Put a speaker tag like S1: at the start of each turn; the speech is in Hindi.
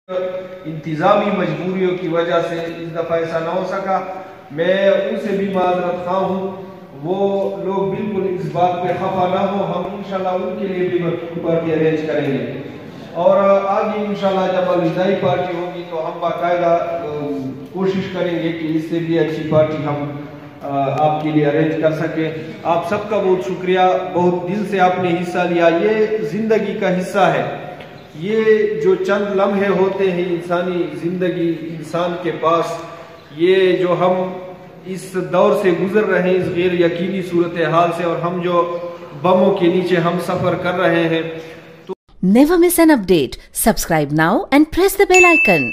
S1: इंतज़ामी मजबूरियों की वजह से इस दफ़ा ऐसा ना हो सका। मैं उनसे भी माजरत खा हूँ, वो लोग बिल्कुल इस बात पे खफा ना हो। हम इंशाल्लाह उनके लिए भी मकतूब पार्टी अरेंज करेंगे और आगे इंशाल्लाह जब अलविदाई पार्टी होगी तो हम बाकायदा कोशिश करेंगे कि इससे भी अच्छी पार्टी हम आपके लिए अरेंज कर सके। आप सबका बहुत शुक्रिया, बहुत दिल से आपने हिस्सा लिया। ये जिंदगी का हिस्सा है, ये जो चंद लम्हे होते हैं इंसानी जिंदगी इंसान के पास, ये जो हम इस दौर से गुजर रहे हैं, इस गैर यकीनी सूरत हाल से, और हम जो बमों के नीचे हम सफर कर रहे हैं। तो
S2: never miss an update, subscribe now and press the bell icon.